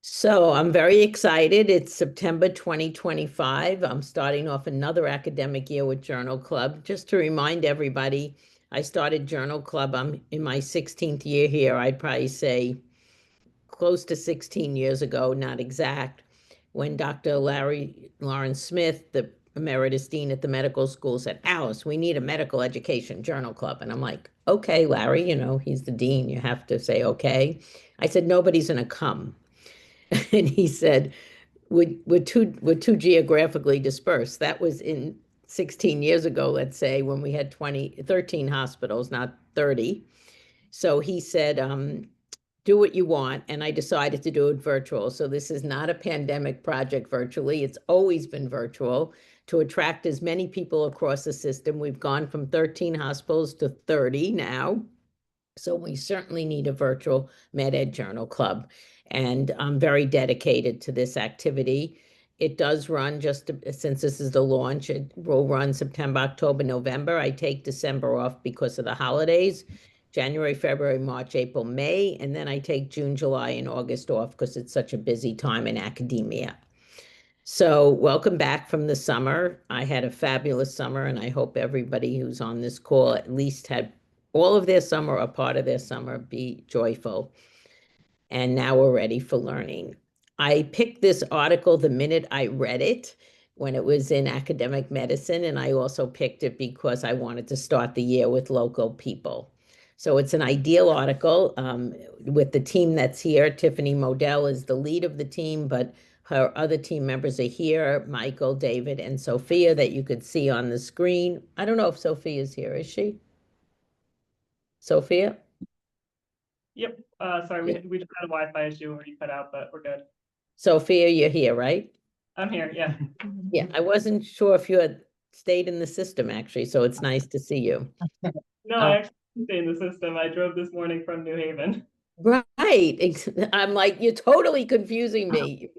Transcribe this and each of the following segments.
So I'm very excited. It's September 2025. I'm starting off another academic year with Journal Club. Just to remind everybody, I started Journal Club. I'm in my 16th year here. I'd probably say close to 16 years ago, not exact, when Dr. Larry Lawrence Smith, the emeritus dean at the medical school, said, Alice, we need a medical education journal club. And I'm like, okay, Larry, he's the dean. You have to say, okay. I said, nobody's going to come. And he said, we're too geographically dispersed. That was in 16 years ago, let's say, when we had 13 hospitals, not 30. So he said, do what you want. And I decided to do it virtual. So this is not a pandemic project virtually. It's always been virtual to attract as many people across the system. We've gone from 13 hospitals to 30 now. So we certainly need a virtual Med Ed Journal Club. And I'm very dedicated to this activity. It does run since this is the launch, it will run September, October, November. I take December off because of the holidays. January, February, March, April, May, and then I take June, July, and August off because it's such a busy time in academia. So welcome back from the summer. I had a fabulous summer, and I hope everybody who's on this call at least had all of their summer or part of their summer be joyful. And now we're ready for learning. I picked this article the minute I read it when it was in academic medicine, and I also picked it because I wanted to start the year with local people. So it's an ideal article with the team that's here. Tiffany Moadel is the lead of the team, but her other team members are here, Michael, David, and Sophia, that you could see on the screen. I don't know if Sophia's here, is she? Sophia? Yep. Sorry, we just had a Wi-Fi issue where you cut out, but we're good. Sophia, you're here, right? I'm here, yeah. Yeah, I wasn't sure if you had stayed in the system, actually, so it's nice to see you. No, I actually didn't stay in the system. I drove this morning from New Haven. Right. I'm like, you're totally confusing me.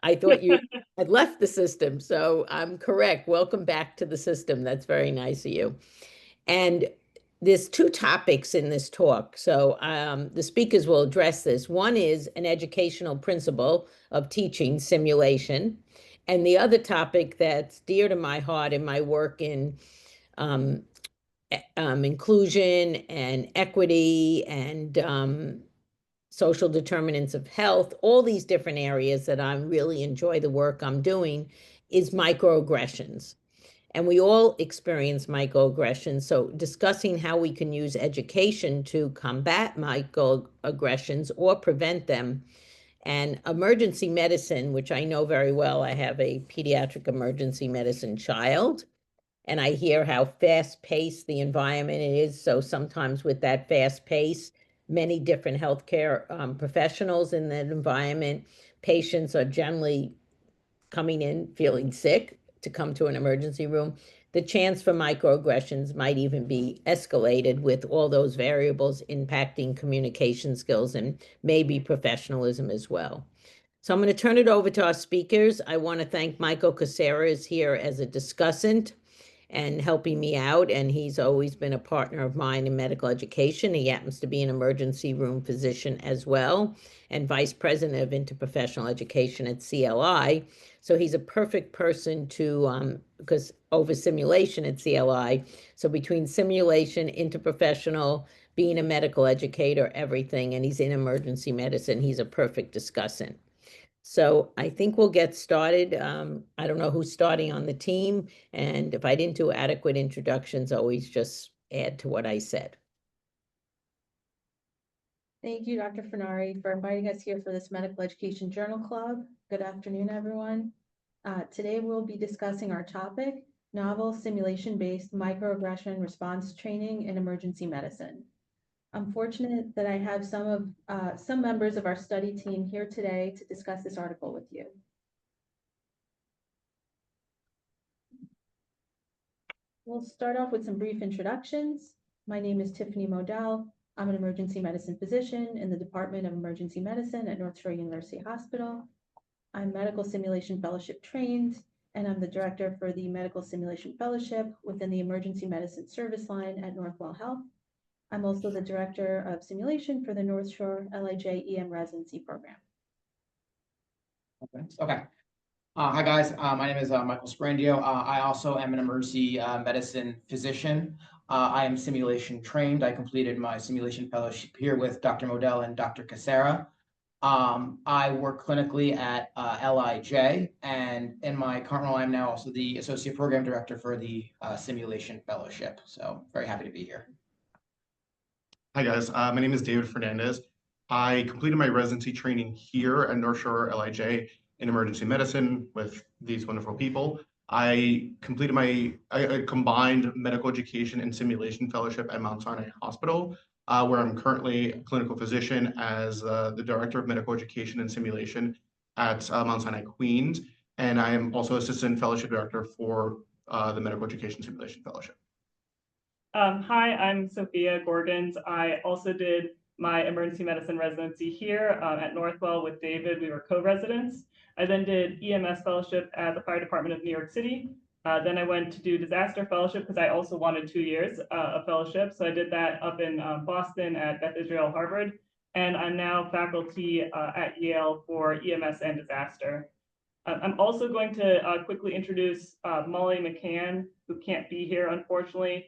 I thought you had left the system, so I'm correct. Welcome back to the system. That's very nice of you. And there's two topics in this talk. So the speakers will address this. One is an educational principle of teaching simulation. And the other topic that's dear to my heart in my work in um, inclusion and equity and social determinants of health, all these different areas that I really enjoy the work I'm doing, is microaggressions. And we all experience microaggressions. So discussing how we can use education to combat microaggressions or prevent them. And emergency medicine, which I know very well, I have a pediatric emergency medicine child, and I hear how fast-paced the environment is. So sometimes with that fast pace, many different healthcare professionals in that environment, patients are generally coming in feeling sick to come to an emergency room. The chance for microaggressions might even be escalated with all those variables impacting communication skills and maybe professionalism as well. So I'm going to turn it over to our speakers. I want to thank Michael Casera is here as a discussant and helping me out. And he's always been a partner of mine in medical education. He happens to be an emergency room physician as well, and vice president of interprofessional education at CLI. So he's a perfect person to, because over simulation at CLI. So between simulation, interprofessional, being a medical educator, everything, and he's in emergency medicine, he's a perfect discussant. So I think we'll get started. I don't know who's starting on the team, and if I didn't do adequate introductions, always just add to what I said. Thank you, Dr. Fernari, for inviting us here for this Medical Education Journal Club. Good afternoon, everyone. Today we'll be discussing our topic, novel simulation-based microaggression response training in emergency medicine. I'm fortunate that I have some members of our study team here today to discuss this article with you. We'll start off with some brief introductions. My name is Tiffany Moadel. I'm an emergency medicine physician in the Department of Emergency Medicine at Northwell University Hospital. I'm medical simulation fellowship trained, and I'm the director for the medical simulation fellowship within the emergency medicine service line at Northwell Health. I'm also the director of simulation for the North Shore LIJ EM residency program. Okay. Hi, guys. My name is Michael Sprandio. I also am an emergency medicine physician. I am simulation trained. I completed my simulation fellowship here with Dr. Moadel and Dr. Casera. I work clinically at LIJ, and in my current role, I'm now also the Associate Program Director for the Simulation Fellowship. So very happy to be here. Hi guys, my name is David Fernandez. I completed my residency training here at North Shore LIJ in emergency medicine with these wonderful people. I completed a combined medical education and simulation fellowship at Mount Sinai Hospital, where I'm currently a clinical physician as the Director of Medical Education and Simulation at Mount Sinai Queens. And I am also Assistant Fellowship Director for the Medical Education Simulation Fellowship. Hi, I'm Sophia Gorgons. I also did my emergency medicine residency here at Northwell with David. We were co-residents. I then did EMS fellowship at the Fire Department of New York City. Then I went to do disaster fellowship because I also wanted 2 years of fellowship. So I did that up in Boston at Beth Israel Harvard. And I'm now faculty at Yale for EMS and disaster. I'm also going to quickly introduce Molly McCann, who can't be here, unfortunately.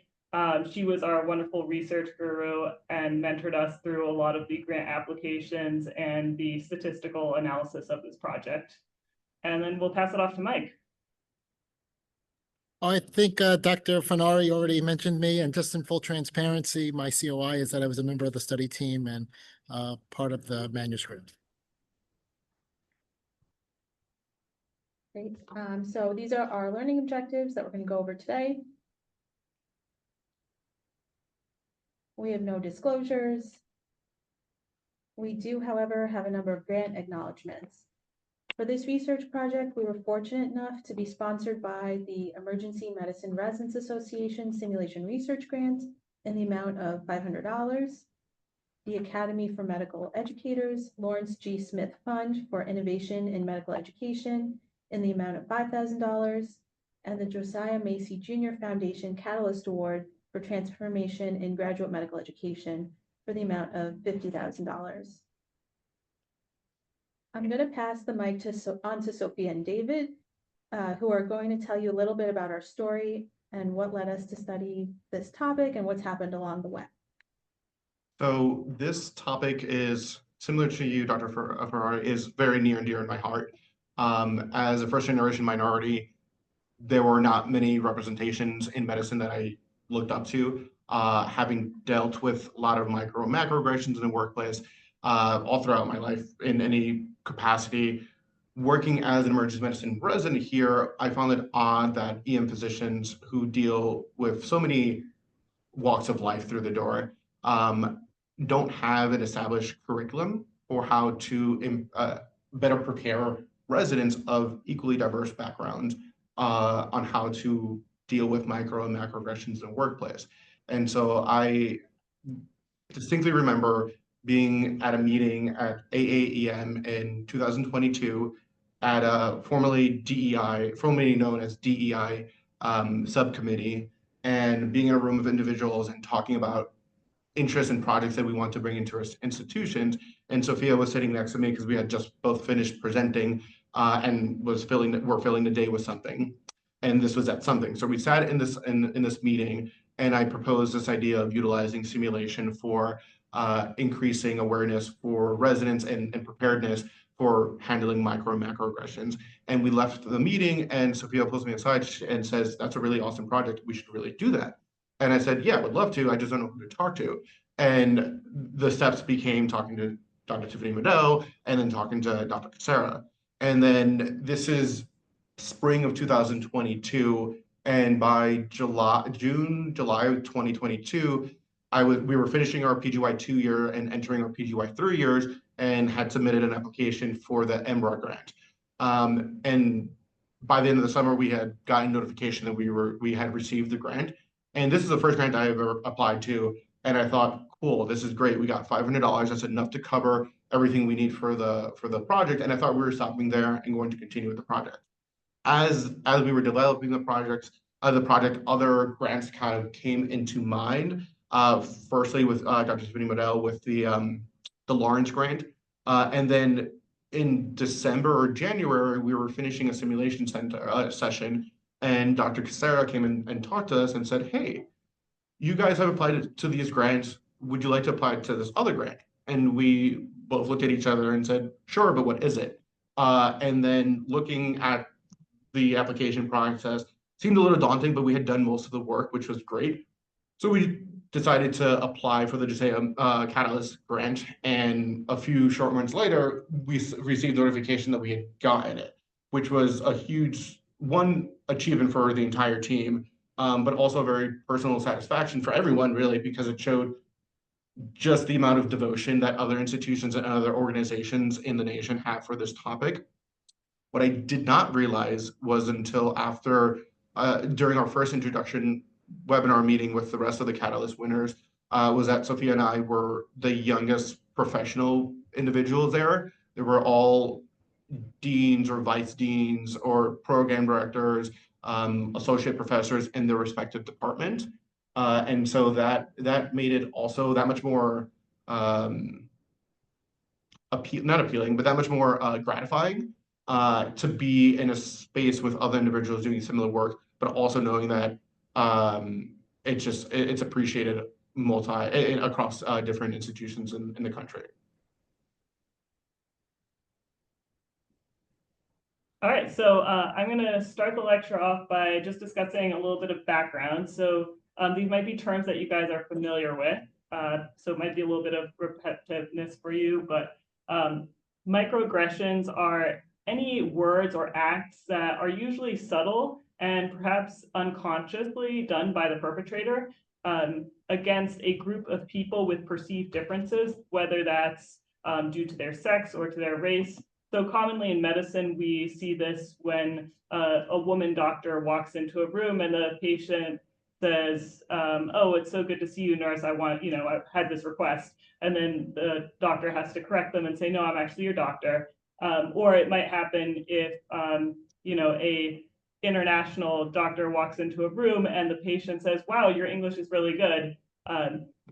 She was our wonderful research guru and mentored us through a lot of the grant applications and the statistical analysis of this project. And then we'll pass it off to Mike. I think Dr. Fernari already mentioned me, and just in full transparency, my COI is that I was a member of the study team and part of the manuscript. Great. So these are our learning objectives that we're going to go over today. We have no disclosures. We do, however, have a number of grant acknowledgements. For this research project, we were fortunate enough to be sponsored by the Emergency Medicine Residents Association Simulation Research Grant in the amount of $500, the Academy for Medical Educators Lawrence G. Smith Fund for Innovation in Medical Education in the amount of $5,000, and the Josiah Macy Jr. Foundation Catalyst Award for Transformation in Graduate Medical Education for the amount of $50,000. I'm going to pass the mic on to Sophia and David, who are going to tell you a little bit about our story and what led us to study this topic and what's happened along the way. So this topic is similar to you, Dr. Ferrari, is very near and dear in my heart. As a first-generation minority, there were not many representations in medicine that I looked up to. Having dealt with a lot of micro and macroaggressions in the workplace all throughout my life in any capacity, working as an emergency medicine resident here, I found it odd that EM physicians who deal with so many walks of life through the door don't have an established curriculum for how to better prepare residents of equally diverse backgrounds on how to deal with micro and macroaggressions in the workplace. And so I distinctly remember being at a meeting at AAEM in 2022 at a formerly known as DEI subcommittee, and being in a room of individuals and talking about interests and projects that we want to bring into our institutions. And Sophia was sitting next to me because we had just both finished presenting and we're filling the day with something. And this was at something. So we sat in this meeting, and I proposed this idea of utilizing simulation for increasing awareness for residents and preparedness for handling micro and macroaggressions. And we left the meeting, and Sophia pulls me aside and says, "That's a really awesome project. We should really do that." And I said, "Yeah, I would love to. I just don't know who to talk to." And the steps became talking to Dr. Tiffany Moadel and then talking to Dr. Casera. And then this is spring of 2022. And by July of 2022, we were finishing our PGY 2-year and entering our PGY 3 years, and had submitted an application for the MBRA grant. And by the end of the summer, we had gotten notification that we had received the grant. And this is the first grant I ever applied to. And I thought, cool, this is great. We got $500. That's enough to cover everything we need for the project. And I thought we were stopping there and going to continue with the project. As we were developing the project, other grants kind of came into mind. Firstly, with Dr. Tiffany Moadel with the Lawrence grant, and then in December or January, we were finishing a simulation center session, and Dr. Casera came in and talked to us and said, hey, you guys have applied to these grants. Would you like to apply to this other grant? And we both looked at each other and said, sure, but what is it? And then looking at the application process seemed a little daunting, but we had done most of the work, which was great. So we decided to apply for the JSA Catalyst grant, and a few short months later, we received notification that we had gotten it, which was a huge achievement for the entire team, but also a very personal satisfaction for everyone, really, because it showed just the amount of devotion that other institutions and other organizations in the nation have for this topic. What I did not realize was until after, during our first introduction webinar meeting with the rest of the Catalyst winners, was that Sophia and I were the youngest professional individuals there. They were all deans or vice deans or program directors, associate professors in their respective department. And so that made it also that much more not appealing, but that much more gratifying to be in a space with other individuals doing similar work, but also knowing that it's appreciated across different institutions in the country. All right, so I'm going to start the lecture off by just discussing a little bit of background. So these might be terms that you guys are familiar with, so it might be a little bit of repetitiveness for you, but microaggressions are any words or acts that are usually subtle and perhaps unconsciously done by the perpetrator against a group of people with perceived differences, whether that's due to their sex or to their race. So commonly in medicine, we see this when a woman doctor walks into a room and the patient says, oh, it's so good to see you, nurse. I had this request. And then the doctor has to correct them and say, no, I'm actually your doctor. Or it might happen if, a international doctor walks into a room and the patient says, wow, your English is really good.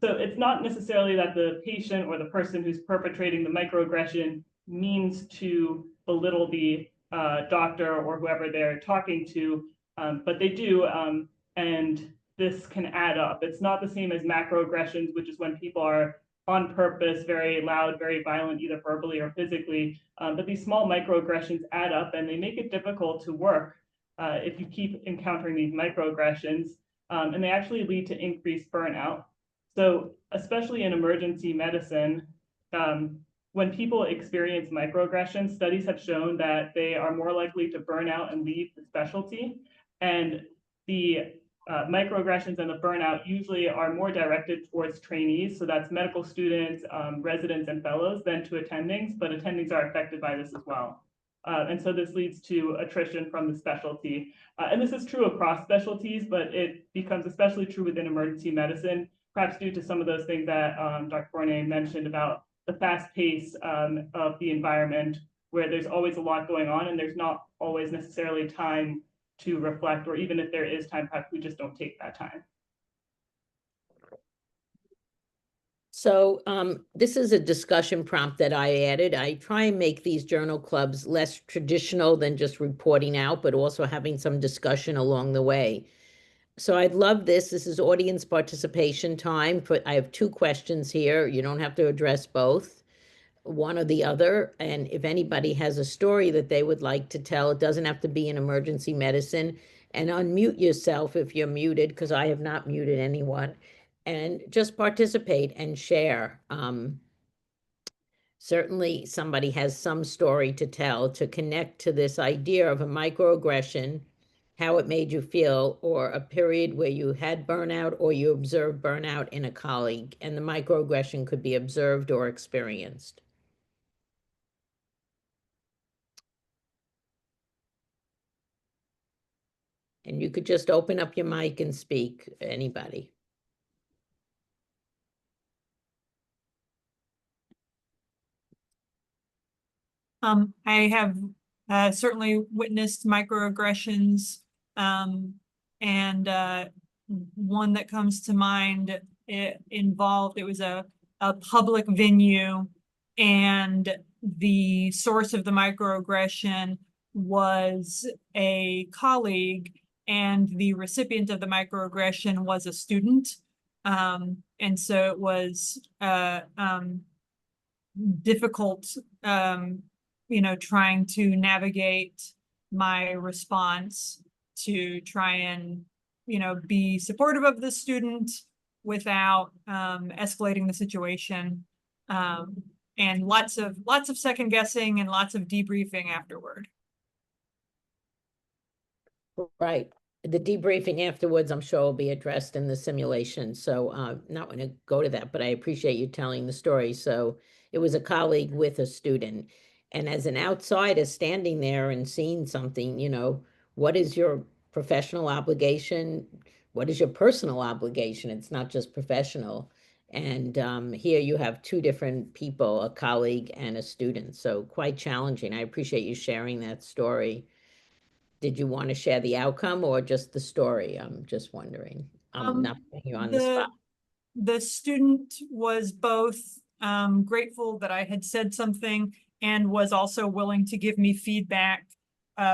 So it's not necessarily that the patient or the person who's perpetrating the microaggression means to belittle the doctor or whoever they're talking to, but they do, and this can add up. It's not the same as macroaggressions, which is when people are on purpose, very loud, very violent, either verbally or physically, but these small microaggressions add up and they make it difficult to work if you keep encountering these microaggressions, and they actually lead to increased burnout. So especially in emergency medicine, when people experience microaggressions, studies have shown that they are more likely to burn out and leave the specialty. And the microaggressions and the burnout usually are more directed towards trainees. So that's medical students, residents, and fellows than to attendings, but attendings are affected by this as well. And so this leads to attrition from the specialty. And this is true across specialties, but it becomes especially true within emergency medicine, perhaps due to some of those things that Dr. Fournier mentioned about the fast pace of the environment, where there's always a lot going on and there's not always necessarily time to reflect, or even if there is time, perhaps we just don't take that time. So this is a discussion prompt that I added. I try and make these journal clubs less traditional than just reporting out, but also having some discussion along the way. So I'd love this. This is audience participation time. I have 2 questions here. You don't have to address both, one or the other. And if anybody has a story that they would like to tell, it doesn't have to be in emergency medicine. And unmute yourself if you're muted, because I have not muted anyone. And just participate and share. Certainly somebody has some story to tell to connect to this idea of a microaggression, how it made you feel, or a period where you had burnout or you observed burnout in a colleague, and the microaggression could be observed or experienced. And you could just open up your mic and speak, anybody. I have certainly witnessed microaggressions, and one that comes to mind, it was a public venue, and the source of the microaggression was a colleague and the recipient of the microaggression was a student. And so it was difficult, trying to navigate my response to try and, be supportive of the student without escalating the situation. And lots of second guessing and lots of debriefing afterward. Right. The debriefing afterwards, I'm sure will be addressed in the simulation. So not going to go to that, but I appreciate you telling the story. So it was a colleague with a student. And as an outsider standing there and seeing something, what is your professional obligation? What is your personal obligation? It's not just professional. And here you have two different people, a colleague and a student. So quite challenging. I appreciate you sharing that story. Did you want to share the outcome or just the story? I'm just wondering. I'm not putting you on the spot. The student was both grateful that I had said something and was also willing to give me feedback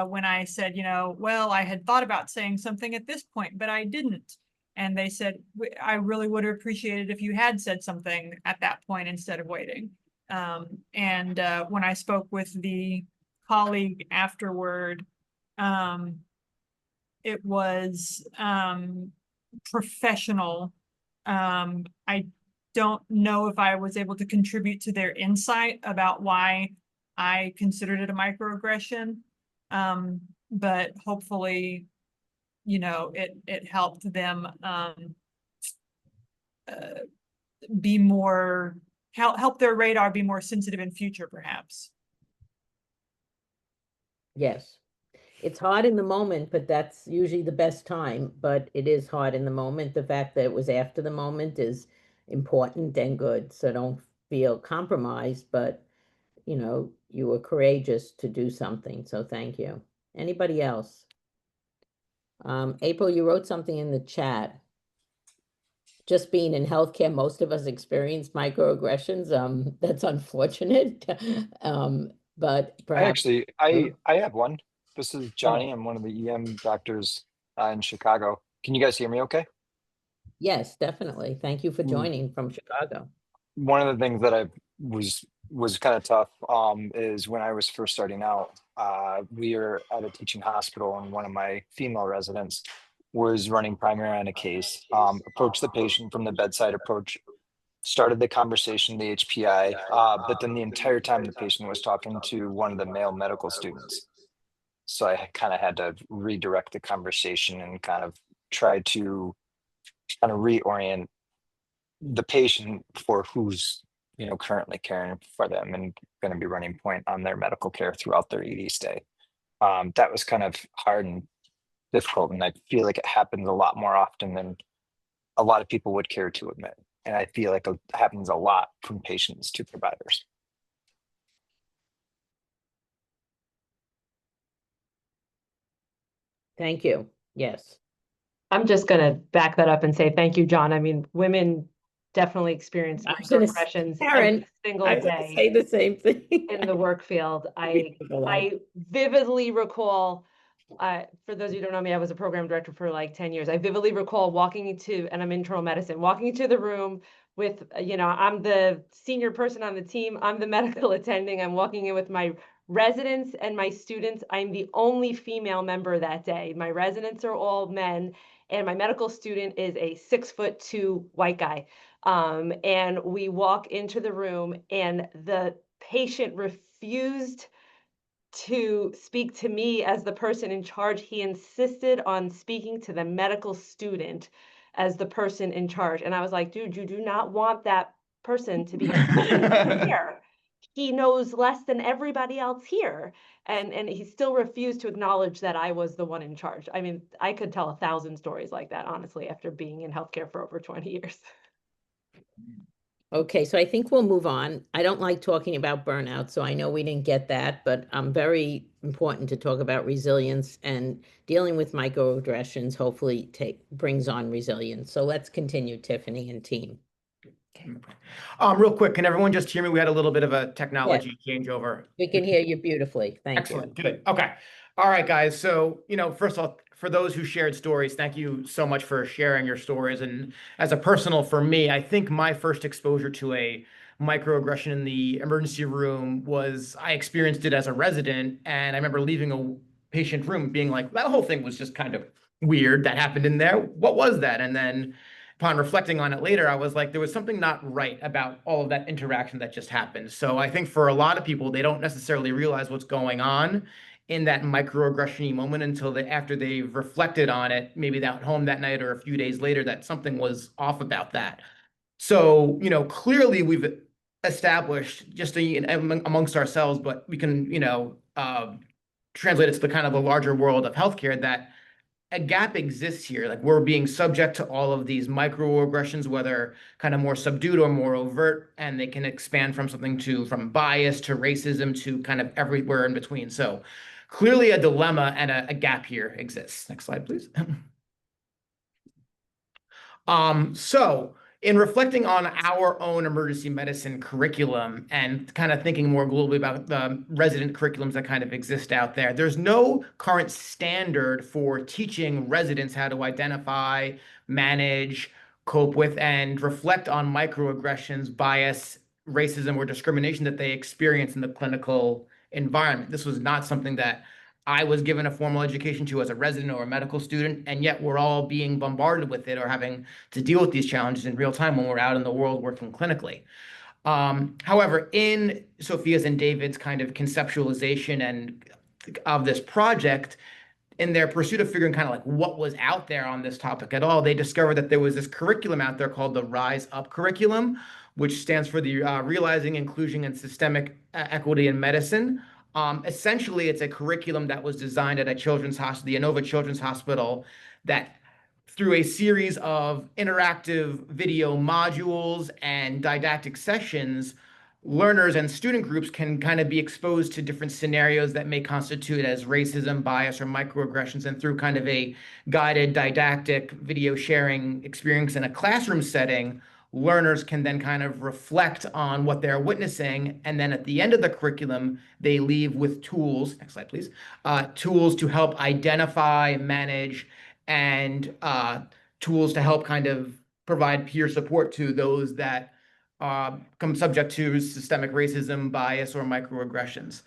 when I said, well, I had thought about saying something at this point, but I didn't. And they said, I really would have appreciated if you had said something at that point instead of waiting. And when I spoke with the colleague afterward, it was professional. I don't know if I was able to contribute to their insight about why I considered it a microaggression. But hopefully, it helped them be more, help their radar be more sensitive in future, perhaps. Yes. It's hard in the moment, but that's usually the best time. But it is hard in the moment. The fact that it was after the moment is important and good. So don't feel compromised, but you were courageous to do something. So thank you. Anybody else? April, you wrote something in the chat. Just being in healthcare, most of us experience microaggressions. That's unfortunate. But perhaps I have one. This is Johnny. I'm one of the EM doctors in Chicago. Can you guys hear me okay? Yes, definitely. Thank you for joining from Chicago. One of the things that I was kind of tough is when I was first starting out, we were at a teaching hospital and one of my female residents was running primary on a case, approached the patient from the bedside approach, started the conversation, the HPI, but then the entire time the patient was talking to one of the male medical students. So I kind of had to redirect the conversation and kind of try to kind of reorient the patient for who's currently caring for them and going to be running point on their medical care throughout their ED stay. That was kind of hard and difficult, and I feel like it happens a lot more often than a lot of people would care to admit. And I feel like it happens a lot from patients to providers. Thank you. Yes. I'm just going to back that up and say thank you, John. I mean, women definitely experience microaggressions every single I day. Say the same thing in the work field. I vividly recall, for those of you who don't know me, I was a program director for like 10 years. I vividly recall walking into, and I'm in internal medicine, walking into the room with, I'm the senior person on the team. I'm the medical attending. I'm walking in with my residents and my students. I'm the only female member that day. My residents are all men, and my medical student is a 6'2" white guy. And we walk into the room and the patient refused to speak to me as the person in charge. He insisted on speaking to the medical student as the person in charge. And I was like, dude, you do not want that person to be here. He knows less than everybody else here. And he still refused to acknowledge that I was the one in charge. I mean, I could tell 1,000 stories like that, honestly, after being in healthcare for over 20 years. Okay, so I think we'll move on. I don't like talking about burnout, so I know we didn't get that, but very important to talk about resilience, and dealing with microaggressions hopefully brings on resilience. So let's continue, Tiffany and team. Real quick, can everyone just hear me? We had a little bit of a technology changeover. We can hear you beautifully. Thank you. Excellent, good. Okay. All right, guys. So, first of all, for those who shared stories, thank you so much for sharing your stories. And as a personal for me, I think my first exposure to a microaggression in the emergency room was I experienced it as a resident. And I remember leaving a patient room being like, that whole thing was just kind of weird that happened in there. What was that? And then upon reflecting on it later, I was like, there was something not right about all of that interaction that just happened. So I think for a lot of people, they don't necessarily realize what's going on in that microaggression moment until after they've reflected on it, maybe at home that night or a few days later, that something was off about that. So, clearly we've established just amongst ourselves, but we can, translate it to the kind of a larger world of healthcare that a gap exists here. Like we're being subject to all of these microaggressions, whether kind of more subdued or more overt, and they can expand from from bias to racism to kind of everywhere in between. So clearly a dilemma and a gap here exists. Next slide, please. So in reflecting on our own emergency medicine curriculum and kind of thinking more globally about the resident curriculums that kind of exist out there, there's no current standard for teaching residents how to identify, manage, cope with, and reflect on microaggressions, bias, racism, or discrimination that they experience in the clinical environment. This was not something that I was given a formal education to as a resident or a medical student, and yet we're all being bombarded with it or having to deal with these challenges in real time when we're out in the world working clinically. However, in Sophia's and David's kind of conceptualization and of this project, in their pursuit of figuring kind of like what was out there on this topic at all, they discovered that there was this curriculum out there called the Rise Up curriculum, which stands for the Realizing Inclusion and Systemic Equity in Medicine. Essentially, it's a curriculum that was designed at a children's hospital, the Inova Children's Hospital, that through a series of interactive video modules and didactic sessions, learners and student groups can kind of be exposed to different scenarios that may constitute as racism, bias, or microaggressions. And through kind of a guided didactic video sharing experience in a classroom setting, learners can then kind of reflect on what they're witnessing. And then at the end of the curriculum, they leave with tools, next slide, please, tools to help identify, manage, and tools to help kind of provide peer support to those that come subject to systemic racism, bias, or microaggressions.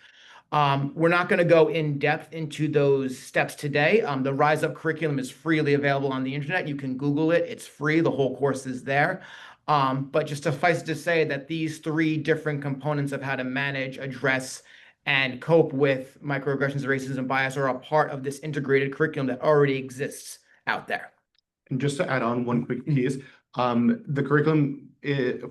We're not going to go in depth into those steps today. The Rise Up curriculum is freely available on the internet. You can Google it. It's free. The whole course is there. But just suffice to say that these three different components of how to manage, address, and cope with microaggressions, racism, bias are a part of this integrated curriculum that already exists out there. And just to add on one quick piece, the curriculum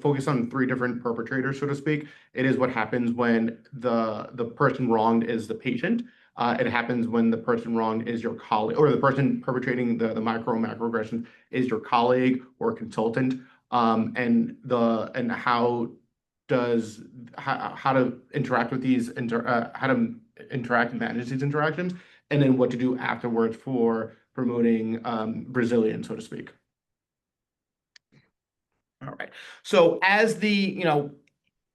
focuses on three different perpetrators, so to speak. It is what happens when the person wronged is the patient. It happens when the person wronged is your colleague, or the person perpetrating the macroaggression is your colleague or consultant. And how to interact with these, how to interact and manage these interactions, and then what to do afterwards for promoting resilience, so to speak. All right. So as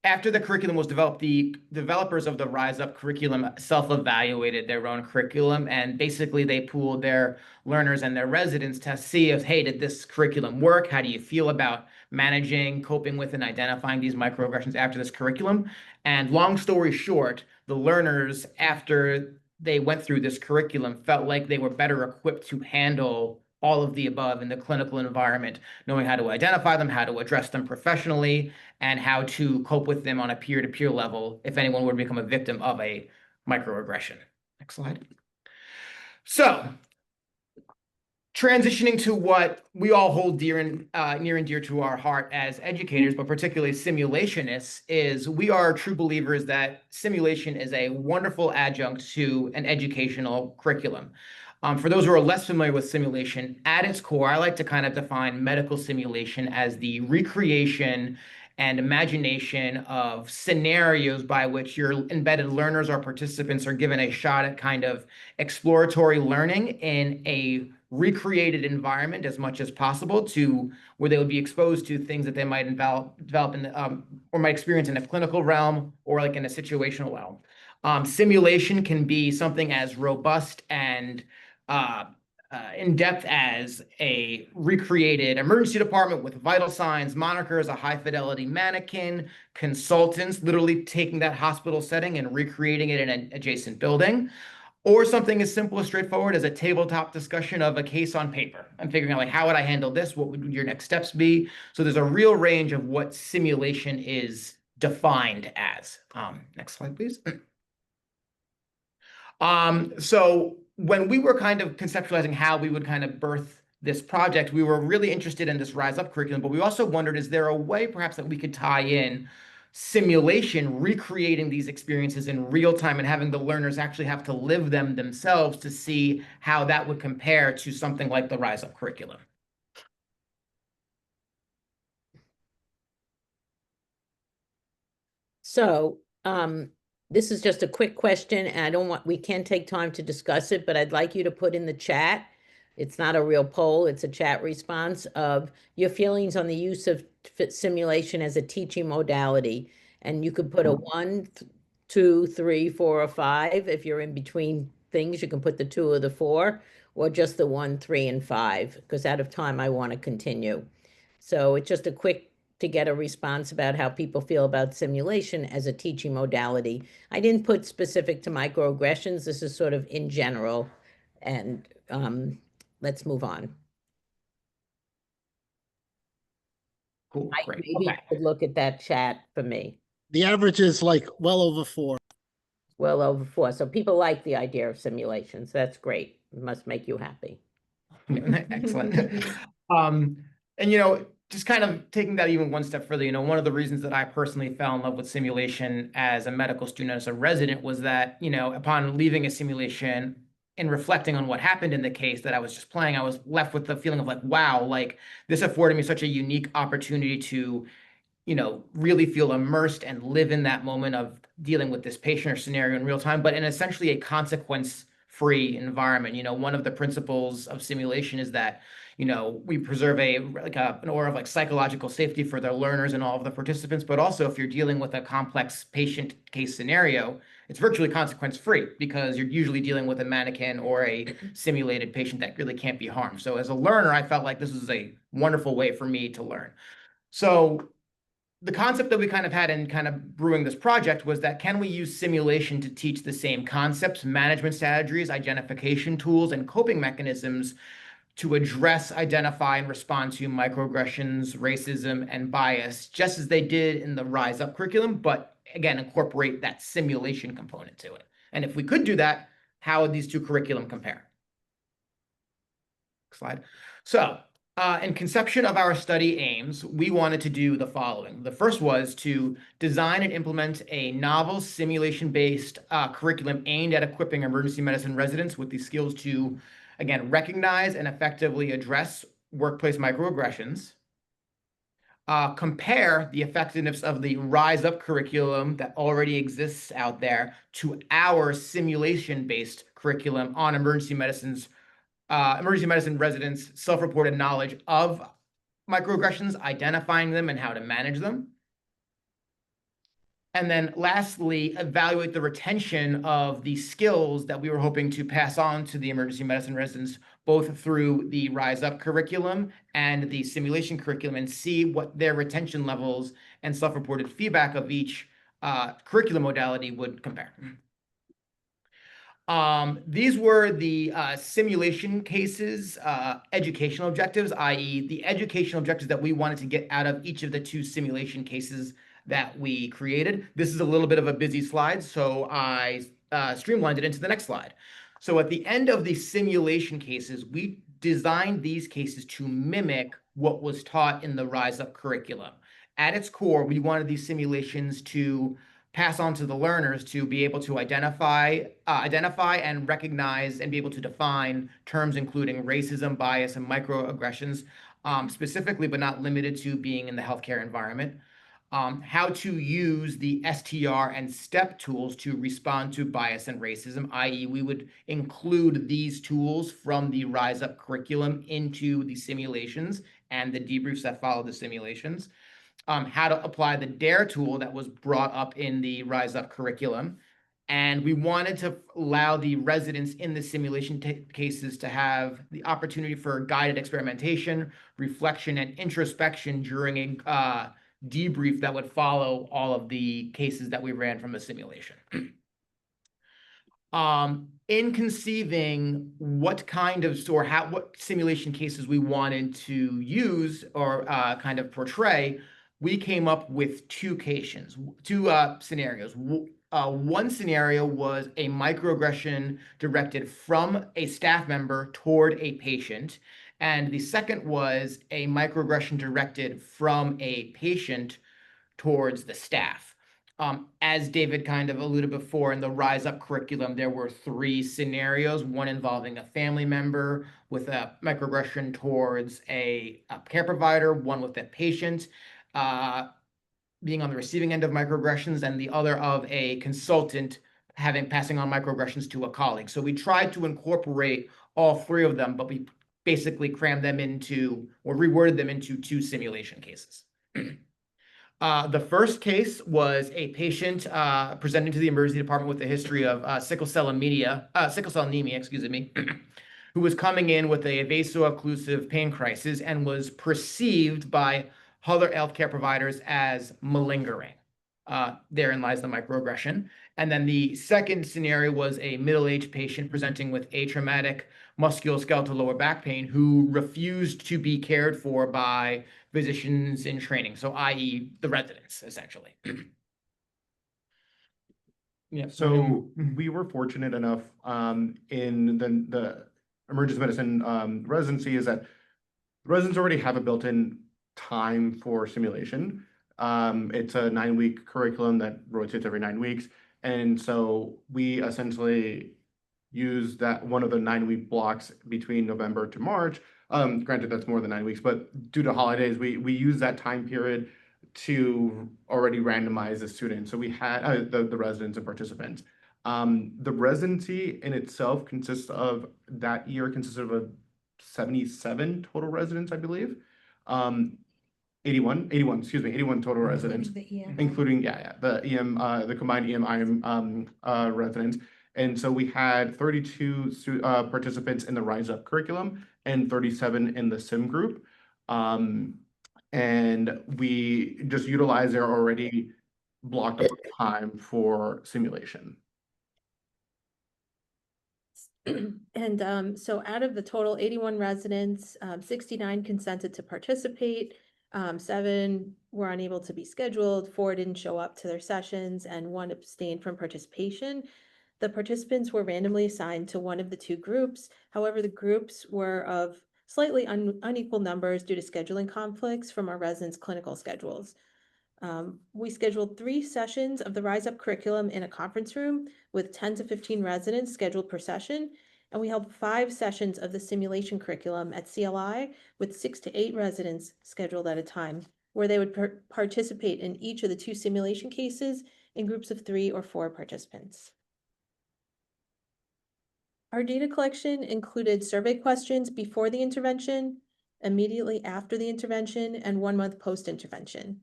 after the curriculum was developed, the developers of the Rise Up curriculum self-evaluated their own curriculum, and basically they pooled their learners and their residents to see if, hey, did this curriculum work? How do you feel about managing, coping with, and identifying these microaggressions after this curriculum? And long story short, the learners, after they went through this curriculum, felt like they were better equipped to handle all of the above in the clinical environment, knowing how to identify them, how to address them professionally, and how to cope with them on a peer-to-peer level if anyone were to become a victim of a microaggression. Next slide. So, transitioning to what we all hold near and dear to our heart as educators, but particularly simulationists, is we are true believers that simulation is a wonderful adjunct to an educational curriculum. For those who are less familiar with simulation, at its core, I like to kind of define medical simulation as the recreation and imagination of scenarios by which your embedded learners or participants are given a shot at kind of exploratory learning in a recreated environment as much as possible, to where they would be exposed to things that they might develop in or might experience in a clinical realm or like in a situational realm. Simulation can be something as robust and in depth as a recreated emergency department with vital signs, monikers, a high fidelity mannequin, consultants literally taking that hospital setting and recreating it in an adjacent building, or something as simple as straightforward as a tabletop discussion of a case on paper and figuring out like, how would I handle this? What would your next steps be? So there's a real range of what simulation is defined as. Next slide, please. So when we were kind of conceptualizing how we would kind of birth this project, we were really interested in this Rise Up curriculum, but we also wondered, is there a way perhaps that we could tie in simulation, recreating these experiences in real time and having the learners actually have to live them themselves to see how that would compare to something like the Rise Up curriculum? So, this is just a quick question, and we can't take time to discuss it, but I'd like you to put in the chat. It's not a real poll, it's a chat response of your feelings on the use of simulation as a teaching modality. And you could put a 1, 2, 3, 4, or 5. If you're in between things, you can put the 2 or the 4, or just the 1, 3, and 5, because out of time, I want to continue. So it's just a quick to get a response about how people feel about simulation as a teaching modality. I didn't put specific to microaggressions. This is sort of in general. And let's move on. Cool, Mike, great. maybe you could look at that chat for me. The average is like well over 4. Well over 4. So people like the idea of simulations. That's great. It must make you happy. Excellent. And just kind of taking that even one step further, one of the reasons that I personally fell in love with simulation as a medical student, as a resident, was that, upon leaving a simulation and reflecting on what happened in the case that I was just playing, I was left with the feeling of like, wow, like this afforded me such a unique opportunity to, really feel immersed and live in that moment of dealing with this patient or scenario in real time, but in essentially a consequence-free environment. One of the principles of simulation is that we preserve an aura of like psychological safety for the learners and all of the participants, but also if you're dealing with a complex patient case scenario, it's virtually consequence-free because you're usually dealing with a mannequin or a simulated patient that really can't be harmed. So as a learner, I felt like this was a wonderful way for me to learn. So the concept that we kind of had in kind of brewing this project was that, can we use simulation to teach the same concepts, management strategies, identification tools, and coping mechanisms to address, identify, and respond to microaggressions, racism, and bias, just as they did in the Rise Up curriculum, but again, incorporate that simulation component to it? And if we could do that, how would these two curriculum compare? Slide. So, in conception of our study aims, we wanted to do the following. The first was to design and implement a novel simulation-based curriculum aimed at equipping emergency medicine residents with the skills to, again, recognize and effectively address workplace microaggressions, compare the effectiveness of the Rise Up curriculum that already exists out there to our simulation-based curriculum on emergency medicine residents' self-reported knowledge of microaggressions, identifying them, and how to manage them. And then lastly, evaluate the retention of the skills that we were hoping to pass on to the emergency medicine residents, both through the Rise Up curriculum and the simulation curriculum, and see what their retention levels and self-reported feedback of each curriculum modality would compare. These were the simulation cases, educational objectives, i.e. the educational objectives that we wanted to get out of each of the 2 simulation cases that we created. This is a little bit of a busy slide, so I streamlined it into the next slide. So at the end of the simulation cases, we designed these cases to mimic what was taught in the Rise Up curriculum. At its core, we wanted these simulations to pass on to the learners to be able to identify and recognize and be able to define terms including racism, bias, and microaggressions, specifically but not limited to being in the healthcare environment. how to use the STR and STEP tools to respond to bias and racism, i.e. we would include these tools from the Rise Up curriculum into the simulations and the debriefs that follow the simulations. How to apply the DARE tool that was brought up in the Rise Up curriculum. And we wanted to allow the residents in the simulation cases to have the opportunity for guided experimentation, reflection, and introspection during a debrief that would follow all of the cases that we ran from the simulation. In conceiving what kind of what simulation cases we wanted to use or kind of portray, we came up with two scenarios. One scenario was a microaggression directed from a staff member toward a patient, and the second was a microaggression directed from a patient towards the staff. As David kind of alluded before, in the Rise Up curriculum, there were 3 scenarios, one involving a family member with a microaggression towards a care provider, one with a patient being on the receiving end of microaggressions, and the other of a consultant passing on microaggressions to a colleague. So we tried to incorporate all 3 of them, but we basically crammed them into, or reworded them into 2 simulation cases. The first case was a patient presenting to the emergency department with a history of sickle cell anemia, who was coming in with a vaso-occlusive pain crisis and was perceived by other healthcare providers as malingering. Therein lies the microaggression. And then the second scenario was a middle-aged patient presenting with atraumatic musculoskeletal lower back pain who refused to be cared for by physicians in training, so i.e. the residents, essentially. Yeah. So we were fortunate enough in the emergency medicine residency is that residents already have a built-in time for simulation. It's a 9-week curriculum that rotates every 9 weeks. And so we essentially use that one of the 9-week blocks between November to March. Granted, that's more than 9 weeks, but due to holidays, we use that time period to already randomize the students. So we had the residents and participants. The residency in itself that year consisted of 77 total residents, I believe. 81 total residents, including the EM, the combined EM-IM residents. And so we had 32 participants in the Rise Up curriculum and 37 in the sim group. And we just utilized their already blocked up time for simulation. And so out of the total 81 residents, 69 consented to participate, 7 were unable to be scheduled, 4 didn't show up to their sessions, and 1 abstained from participation. The participants were randomly assigned to one of the 2 groups. However, the groups were of slightly unequal numbers due to scheduling conflicts from our residents' clinical schedules. We scheduled 3 sessions of the Rise Up curriculum in a conference room with 10 to 15 residents scheduled per session, and we held 5 sessions of the simulation curriculum at CLI with 6 to 8 residents scheduled at a time, where they would participate in each of the 2 simulation cases in groups of 3 or 4 participants. Our data collection included survey questions before the intervention, immediately after the intervention, and 1 month post-intervention.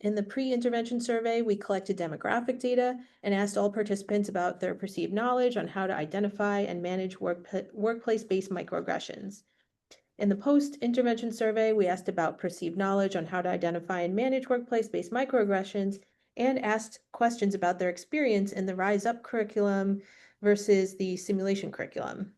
In the pre-intervention survey, we collected demographic data and asked all participants about their perceived knowledge on how to identify and manage workplace-based microaggressions. In the post-intervention survey, we asked about perceived knowledge on how to identify and manage workplace-based microaggressions and asked questions about their experience in the Rise Up curriculum versus the simulation curriculum.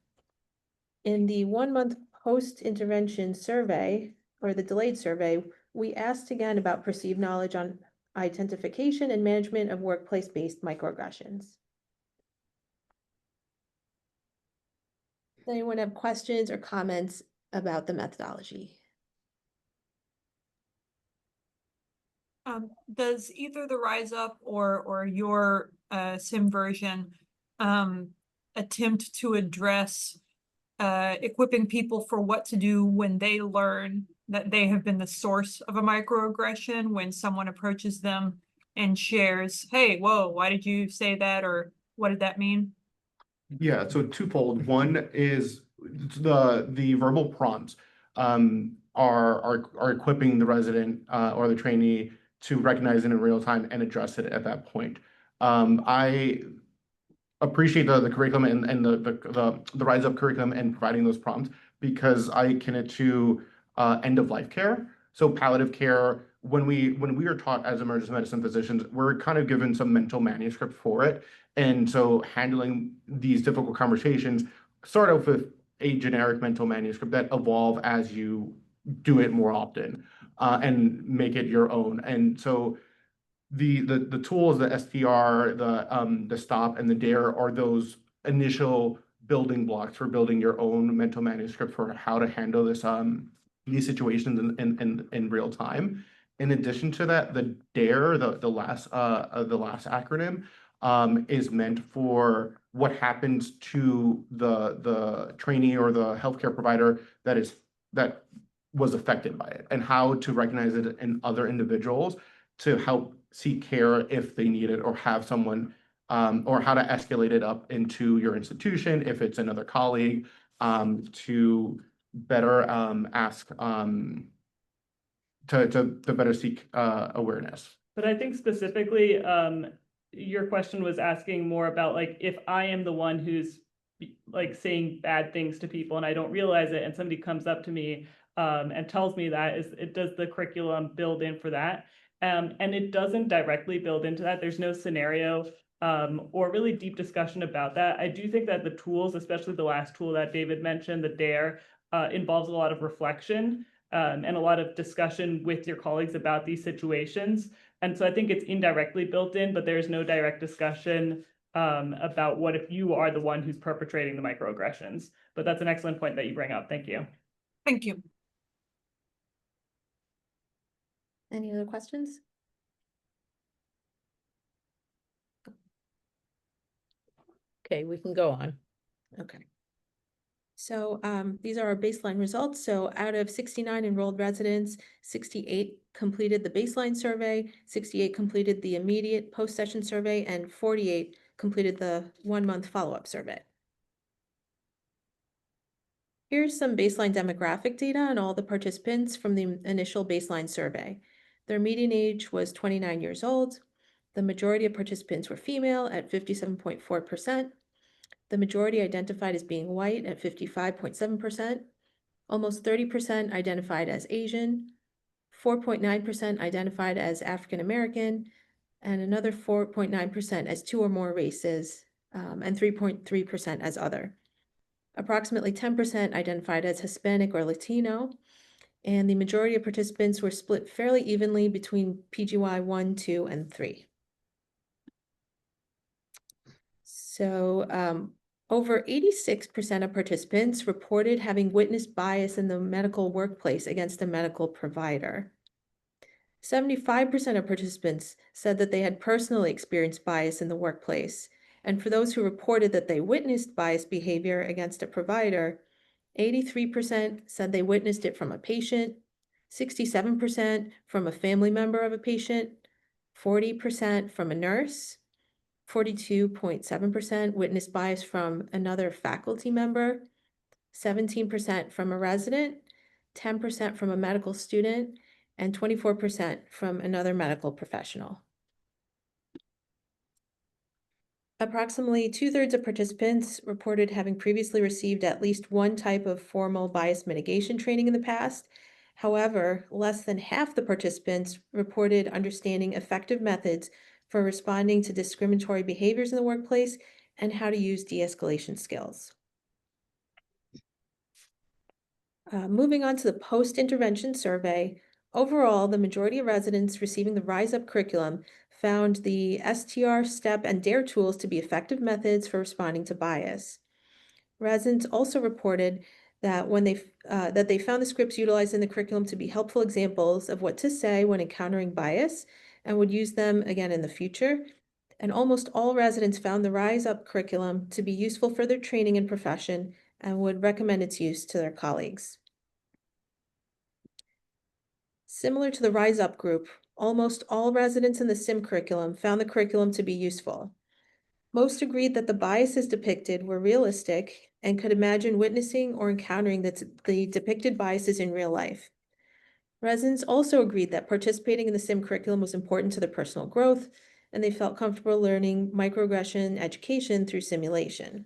In the 1 month post-intervention survey, or the delayed survey, we asked again about perceived knowledge on identification and management of workplace-based microaggressions. Does anyone have questions or comments about the methodology? Does either the Rise Up or your sim version attempt to address equipping people for what to do when they learn that they have been the source of a microaggression when someone approaches them and shares, hey, whoa, why did you say that? Or what did that mean? Yeah, so twofold. One is the verbal prompts are equipping the resident or the trainee to recognize it in real time and address it at that point. I appreciate the curriculum and the rise of curriculum and providing those prompts, because I akin it to end of life care. So palliative care, when we are taught as emergency medicine physicians, we're kind of given some mental manuscript for it. And so handling these difficult conversations start off with a generic mental manuscript that evolve as you do it more often and make it your own. And so the tools, the STR, the stop and the dare are those initial building blocks for building your own mental manuscript for how to handle this these situations in real time. In addition to that, the dare, the last acronym, is meant for what happens to the trainee or the healthcare provider that was affected by it, and how to recognize it in other individuals to help seek care if they need it, or have someone, or how to escalate it up into your institution if it's another colleague, to better ask, to better seek awareness. But I think specifically, your question was asking more about like, if I am the one who's like saying bad things to people and I don't realize it, and somebody comes up to me and tells me that, does the curriculum build in for that? And it doesn't directly build into that. There's no scenario or really deep discussion about that. I do think that the tools, especially the last tool that David mentioned, the DARE, involves a lot of reflection and a lot of discussion with your colleagues about these situations. And so I think it's indirectly built in, but there's no direct discussion about what if you are the one who's perpetrating the microaggressions. But that's an excellent point that you bring up. Thank you. Thank you. Any other questions? Okay, we can go on. Okay. So these are our baseline results. So out of 69 enrolled residents, 68 completed the baseline survey, 68 completed the immediate post-session survey, and 48 completed the 1-month follow-up survey. Here's some baseline demographic data on all the participants from the initial baseline survey. Their median age was 29 years old. The majority of participants were female at 57.4%. The majority identified as being white at 55.7%. Almost 30% identified as Asian. 4.9% identified as African American, and another 4.9% as 2 or more races, and 3.3% as other. Approximately 10% identified as Hispanic or Latino, and the majority of participants were split fairly evenly between PGY 1, 2, and 3. So over 86% of participants reported having witnessed bias in the medical workplace against a medical provider. 75% of participants said that they had personally experienced bias in the workplace. And for those who reported that they witnessed biased behavior against a provider, 83% said they witnessed it from a patient, 67% from a family member of a patient, 40% from a nurse, 42.7% witnessed bias from another faculty member, 17% from a resident, 10% from a medical student, and 24% from another medical professional. Approximately 2/3 of participants reported having previously received at least one type of formal bias mitigation training in the past. However, less than half the participants reported understanding effective methods for responding to discriminatory behaviors in the workplace and how to use de-escalation skills. Moving on to the post-intervention survey, overall, the majority of residents receiving the Rise Up curriculum found the STR, STEP, and DARE tools to be effective methods for responding to bias. Residents also reported that when they found the scripts utilized in the curriculum to be helpful examples of what to say when encountering bias and would use them again in the future. And almost all residents found the Rise Up curriculum to be useful for their training and profession and would recommend its use to their colleagues. Similar to the Rise Up group, almost all residents in the SIM curriculum found the curriculum to be useful. Most agreed that the biases depicted were realistic and could imagine witnessing or encountering the depicted biases in real life. Residents also agreed that participating in the SIM curriculum was important to their personal growth, and they felt comfortable learning microaggression education through simulation.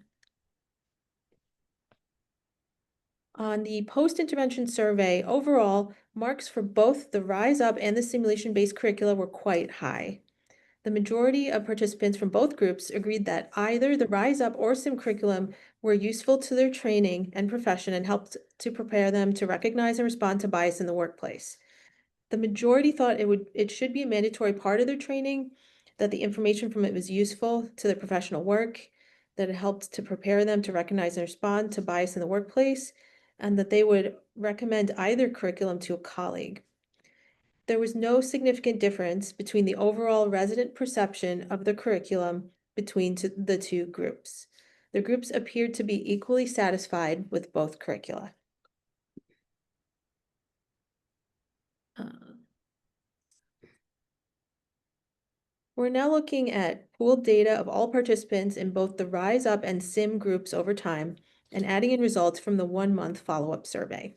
On the post-intervention survey, overall, marks for both the Rise Up and the simulation-based curricula were quite high. The majority of participants from both groups agreed that either the Rise Up or SIM curriculum were useful to their training and profession and helped to prepare them to recognize and respond to bias in the workplace. The majority thought it should be a mandatory part of their training, that the information from it was useful to their professional work, that it helped to prepare them to recognize and respond to bias in the workplace, and that they would recommend either curriculum to a colleague. There was no significant difference between the overall resident perception of the curriculum between the two groups. The groups appeared to be equally satisfied with both curricula. We're now looking at pooled data of all participants in both the Rise Up and SIM groups over time and adding in results from the 1-month follow-up survey.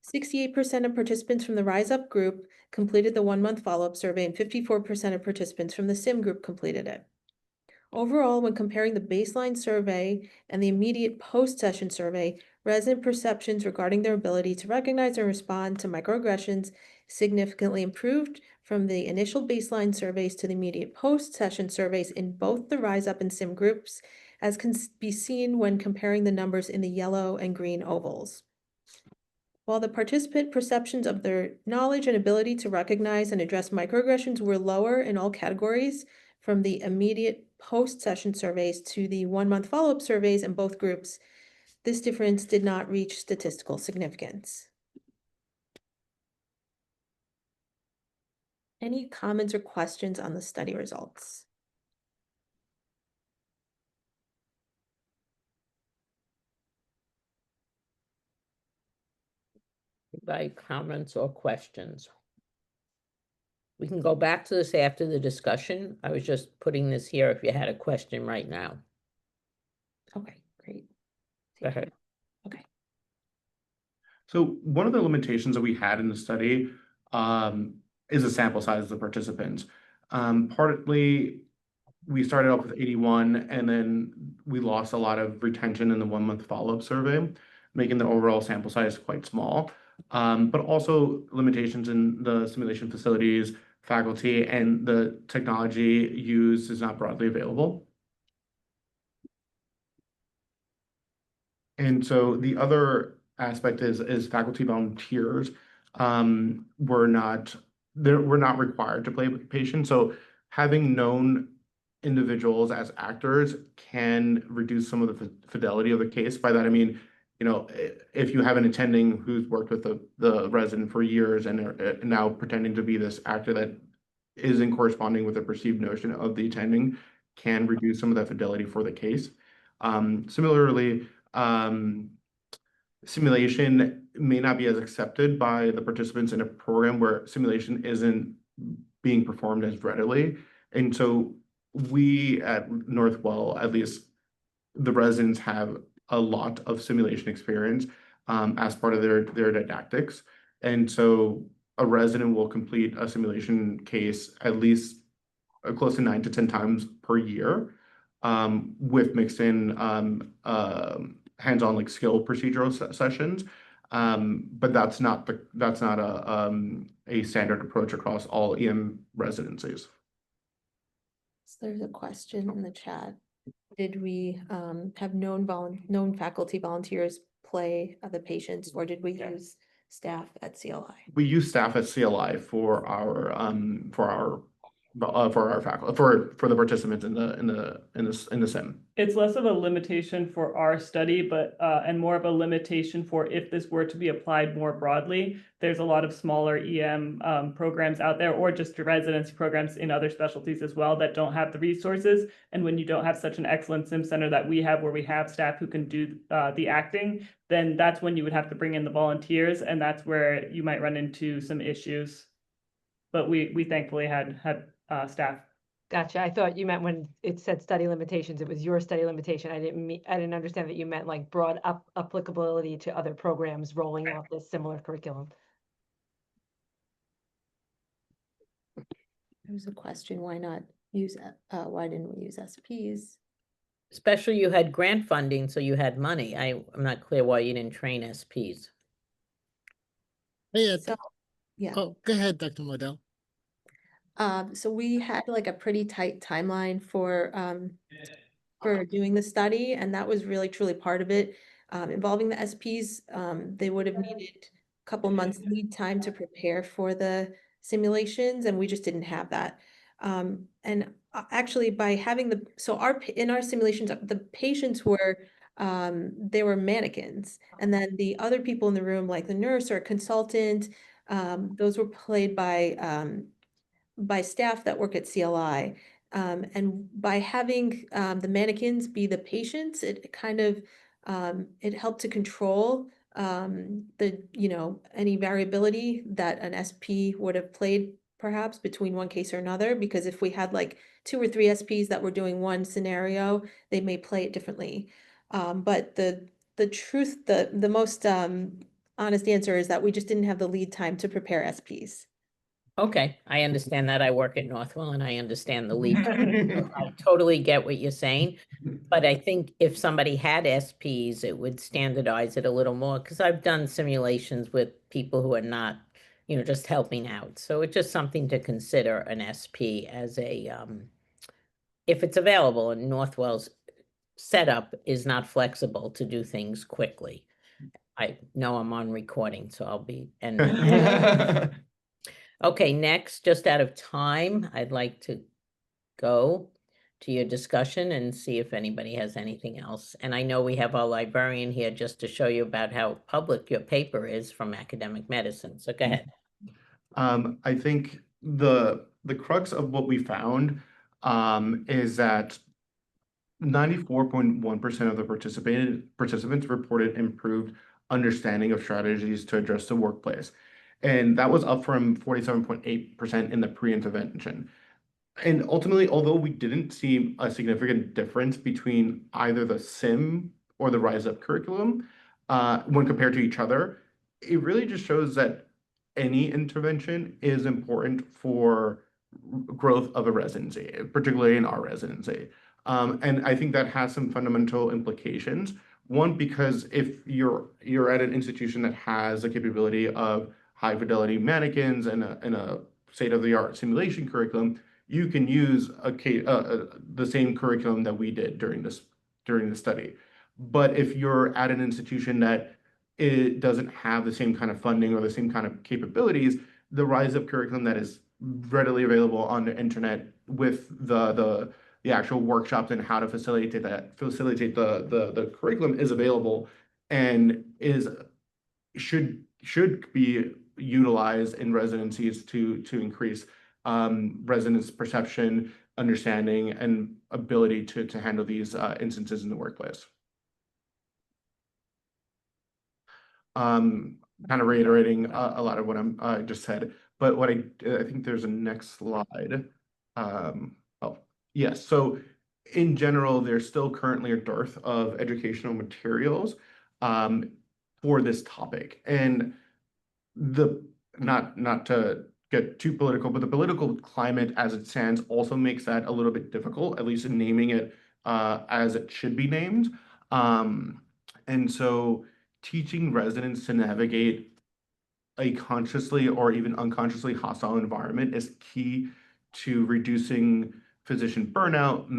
68% of participants from the Rise Up group completed the 1-month follow-up survey and 54% of participants from the SIM group completed it. Overall, when comparing the baseline survey and the immediate post-session survey, resident perceptions regarding their ability to recognize and respond to microaggressions significantly improved from the initial baseline surveys to the immediate post-session surveys in both the Rise Up and SIM groups, as can be seen when comparing the numbers in the yellow and green ovals. While the participant perceptions of their knowledge and ability to recognize and address microaggressions were lower in all categories, from the immediate post-session surveys to the 1-month follow-up surveys in both groups, this difference did not reach statistical significance. Any comments or questions on the study results? By comments or questions? We can go back to this after the discussion. I was just putting this here if you had a question right now. Okay, great. Go ahead. Okay. So one of the limitations that we had in the study is the sample size of the participants. Partly, we started off with 81, and then we lost a lot of retention in the 1-month follow-up survey, making the overall sample size quite small. But also limitations in the simulation facilities, faculty, and the technology used is not broadly available. And so the other aspect is faculty volunteers were not required to play patients. So having known individuals as actors can reduce some of the fidelity of the case. By that I mean, you know, if you have an attending who's worked with the resident for years and are now pretending to be this actor that isn't corresponding with the perceived notion of the attending, can reduce some of that fidelity for the case. Similarly, simulation may not be as accepted by the participants in a program where simulation isn't being performed as readily. And so we at Northwell, at least the residents, have a lot of simulation experience as part of their didactics. And so a resident will complete a simulation case at least close to 9 to 10 times per year, with mixed in hands-on like skill procedural sessions. But that's not a standard approach across all EM residencies. So there's a question in the chat. Did we have known faculty volunteers play the patients, or did we use staff at CLI? We use staff at CLI for our for our faculty, for the participants in the sim. It's less of a limitation for our study, but and more of a limitation for if this were to be applied more broadly. There's a lot of smaller EM programs out there, or just residency programs in other specialties as well, that don't have the resources. And when you don't have such an excellent sim center that we have, where we have staff who can do the acting, then that's when you would have to bring in the volunteers, and that's where you might run into some issues. But we thankfully had staff. Gotcha. I thought you meant when it said study limitations, it was your study limitation. I didn't understand that you meant like broad applicability to other programs rolling out this similar curriculum. There was a question, why not use, why didn't we use SPs? Especially you had grant funding, so you had money. I'm not clear why you didn't train SPs. Hey, So, yeah. oh, go ahead, Dr. Moadel. So we had like a pretty tight timeline for doing the study, and that was really truly part of it. Involving the SPs, they would have needed a couple months lead time to prepare for the simulations, and we just didn't have that. And actually, by having in our simulations, the patients were they were mannequins, and then the other people in the room, like the nurse or consultant, those were played by staff that work at CLI. And by having the mannequins be the patients, it kind of it helped to control any variability that an SP would have played perhaps between one case or another, because if we had like 2 or 3 SPs that were doing one scenario, they may play it differently. But the truth, the most honest answer is that we just didn't have the lead time to prepare SPs. Okay, I understand that. I work at Northwell and I understand the lead. I totally get what you're saying, but I think if somebody had SPs, it would standardize it a little more, because I've done simulations with people who are not, just helping out. So it's just something to consider, an SP as a, if it's available, and Northwell's setup is not flexible to do things quickly. I know I'm on recording, so I'll be ending. Okay, next, just out of time, I'd like to go to your discussion and see if anybody has anything else. And I know we have our librarian here just to show you about how public your paper is from academic medicine. So go ahead. I think the crux of what we found is that 94.1% of the participants reported improved understanding of strategies to address the workplace. And that was up from 47.8% in the pre-intervention. And ultimately, although we didn't see a significant difference between either the SIM or the Rise Up curriculum when compared to each other, it really just shows that any intervention is important for growth of a residency, particularly in our residency. And I think that has some fundamental implications. One, because if you're at an institution that has the capability of high fidelity mannequins and a state-of-the-art simulation curriculum, you can use the same curriculum that we did during the study. But if you're at an institution that it doesn't have the same kind of funding or the same kind of capabilities, the Rise Up curriculum that is readily available on the internet with the actual workshops and how to facilitate the curriculum is available and should be utilized in residencies to increase residents' perception, understanding, and ability to handle these instances in the workplace. Kind of reiterating a lot of what I just said, but what I think there's a next slide. Oh, yes. So in general, there's still currently a dearth of educational materials for this topic, and not to get too political, but the political climate as it stands also makes that a little bit difficult, at least in naming it as it should be named. And so teaching residents to navigate a consciously or even unconsciously hostile environment is key to reducing physician burnout,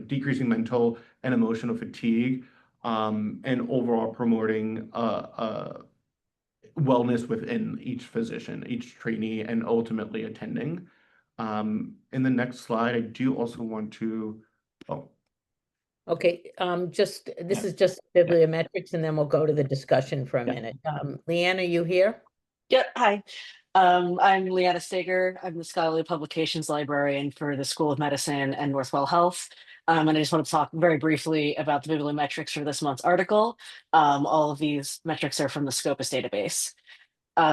decreasing mental and emotional fatigue, and overall promoting wellness within each physician, each trainee, and ultimately attending. In the next slide, I do also want to, oh, Okay, this Yeah. is just bibliometrics, and then we'll go to the discussion for a Yeah. minute. Leanne, are you here? Yeah, hi. I'm Leanna Stager. I'm the Scholarly Publications Librarian for the School of Medicine and Northwell Health. And I just want to talk very briefly about the bibliometrics for this month's article. All of these metrics are from the Scopus database.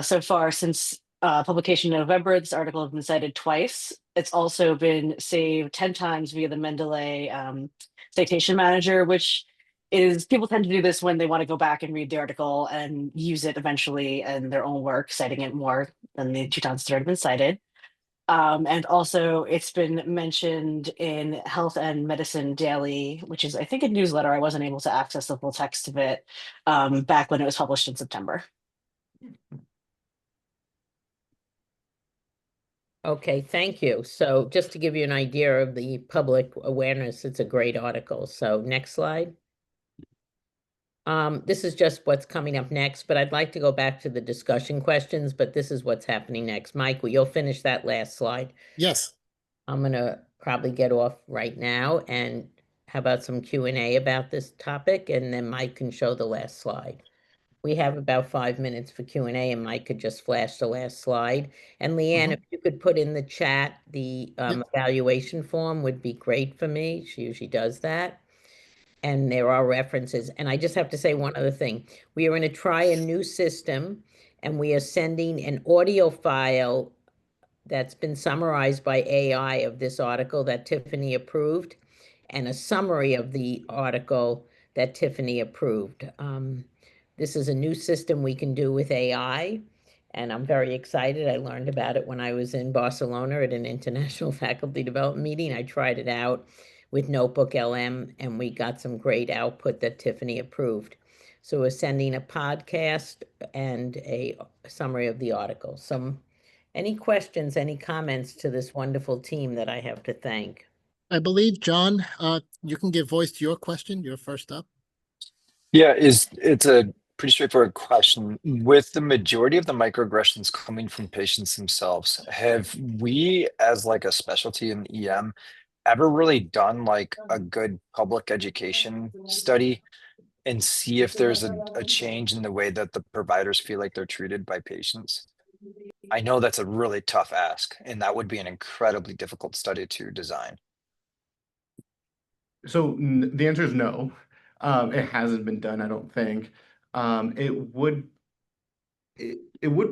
So far, since publication in November, this article has been cited twice. It's also been saved 10 times via the Mendeley citation manager, which is people tend to do this when they want to go back and read the article and use it eventually in their own work, citing it more than the 2 times it's already been cited. And also it's been mentioned in Health and Medicine Daily, which is, I think, a newsletter. I wasn't able to access the full text of it back when it was published in September. Okay, thank you. So just to give you an idea of the public awareness, it's a great article. So next slide. This is just what's coming up next, but I'd like to go back to the discussion questions, but this is what's happening next. Michael, you'll finish that last slide. Yes. I'm gonna probably get off right now, and how about some Q&A about this topic, and then Mike can show the last slide. We have about 5 minutes for Q&A, and Mike could just flash the last slide. And Leanne, if you could put in the chat, the evaluation form would be great for me. She usually does that. And there are references. And I just have to say one other thing. We are going to try a new system, and we are sending an audio file that's been summarized by AI of this article that Tiffany approved, and a summary of the article that Tiffany approved. This is a new system we can do with AI, and I'm very excited. I learned about it when I was in Barcelona at an international faculty development meeting. I tried it out with Notebook LM, and we got some great output that Tiffany approved. So we're sending a podcast and a summary of the article. Any questions, any comments to this wonderful team that I have to thank? I believe, John, you can give voice to your question. You're first up. Yeah, it's a pretty straightforward question. With the majority of the microaggressions coming from patients themselves, have we, as like a specialty in EM, ever really done like a good public education study and see if there's a change in the way that the providers feel like they're treated by patients? I know that's a really tough ask, and that would be an incredibly difficult study to design. So the answer is no. It hasn't been done, I don't think. It would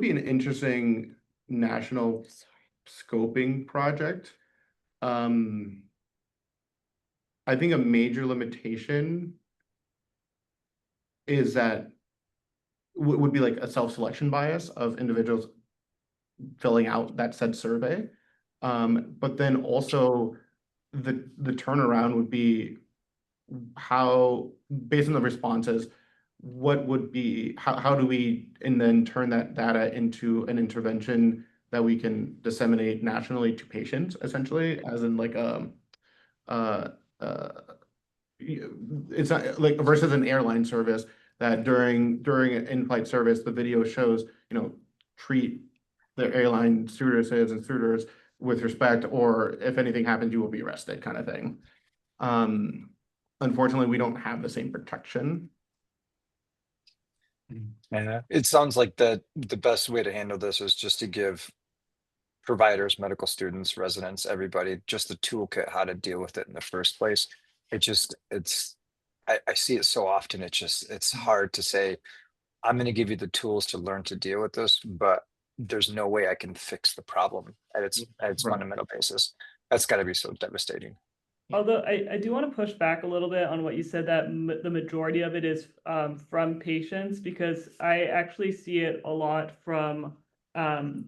be an interesting national scoping project. I think a major limitation is that would be like a self-selection bias of individuals filling out that said survey. But then also the turnaround would be how, based on the responses, what would be, how do we, and then turn that data into an intervention that we can disseminate nationally to patients, essentially, as in like it's not like versus an airline service that during an in-flight service, the video shows, treat the airline stewardesses and stewardess with respect, or if anything happens, you will be arrested, kind of thing. Unfortunately, we don't have the same protection. Yeah, it sounds like the best way to handle this is just to give providers, medical students, residents, everybody just the toolkit how to deal with it in the first place. I see it so often. It's hard to say, I'm going to give you the tools to learn to deal with this, but there's no way I can fix the problem at its Right. fundamental basis. That's got to be so devastating. Although I do want to push back a little bit on what you said, that the majority of it is from patients, because I actually see it a lot from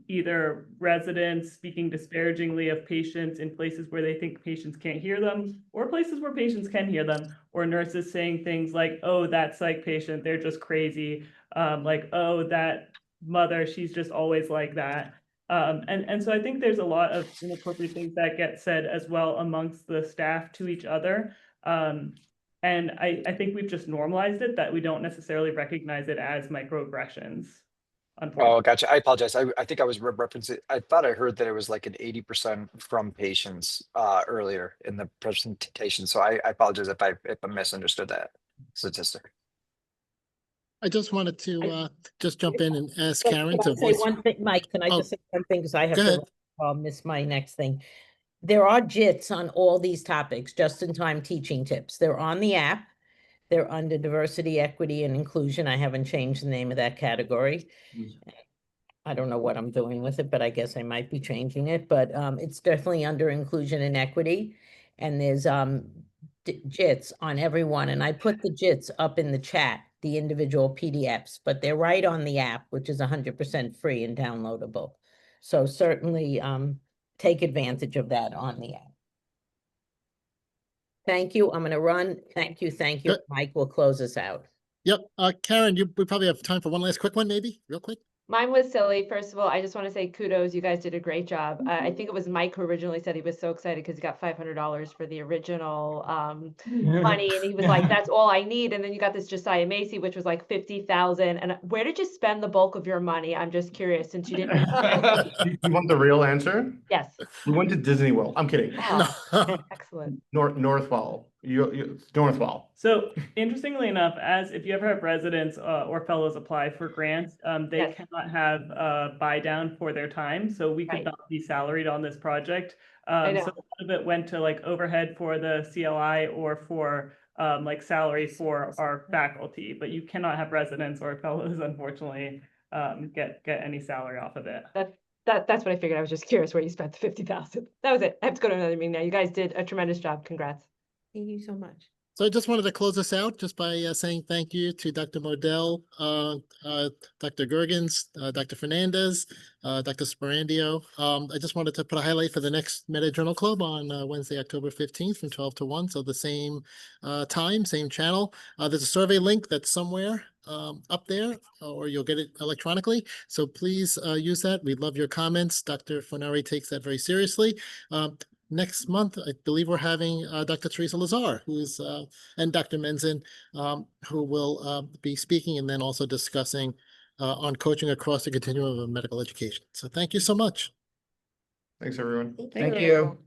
either residents speaking disparagingly of patients in places where they think patients can't hear them, or places where patients can hear them, or nurses saying things like, oh, that psych patient, they're just crazy. Like, oh, that mother, she's just always like that. And so I think there's a lot of inappropriate things that get said as well amongst the staff to each other. And I think we've just normalized it, that we don't necessarily recognize it as microaggressions. unfortunately. Oh, gotcha. I apologize. I think I was referencing, I thought I heard that it was like an 80% from patients earlier in the presentation. So I apologize if I misunderstood that statistic. I just wanted to just jump in and ask Can Karen I to say voice. one thing, Mike, can I Oh, just say one thing, because I have go ahead. to miss my next thing. There are JITs on all these topics, just-in-time teaching tips. They're on the app. They're under diversity, equity, and inclusion. I haven't changed the name of that category. I don't know what I'm doing with it, but I guess I might be changing it, but it's definitely under inclusion and equity. And there's JITs on everyone, and I put the JITs up in the chat, the individual PDFs, but they're right on the app, which is 100% free and downloadable. So certainly take advantage of that on the app. Thank you. I'm going to run. Thank you. Thank you. Good. Mike will close us out. Yep. Karen, we probably have time for one last quick one, maybe real quick. Mine was silly. First of all, I just want to say kudos. You guys did a great job. I think it was Mike who originally said he was so excited because he got $500 for the original money, and he was like, "That's all I need." And then you got this Josiah Macy, which was like 50,000. And where did you spend the bulk of your money? I'm just curious, since you didn't. You want the real answer? Yes. We went to Disney World. I'm kidding. Oh, excellent. Northwell. Northwell. So interestingly enough, as if you ever have residents or fellows apply for grants, they Yes. cannot have a buy down for their time. So we could Right. not be salaried on this project. I know. So a lot of it went to like overhead for the CLI or for like salary for our faculty, but you cannot have residents or fellows, unfortunately, get any salary off of it. That's what I figured. I was just curious where you spent the 50,000. That was it. I have to go to another meeting now. You guys did a tremendous job. Congrats. Thank you so much. So I just wanted to close us out just by saying thank you to Dr. Moadel, Dr. Gergens, Dr. Fernandez, Dr. Sporandio. I just wanted to put a highlight for the next Meta Journal Club on Wednesday, October 15th from 12 to 1. So the same time, same channel. There's a survey link that's somewhere up there, or you'll get it electronically. So please use that. We'd love your comments. Dr. Funari takes that very seriously. Next month, I believe we're having Dr. Teresa Lazar, who's and Dr. Menzin, who will be speaking and then also discussing on coaching across the continuum of medical education. So thank you so much. Thanks, everyone. Thank you.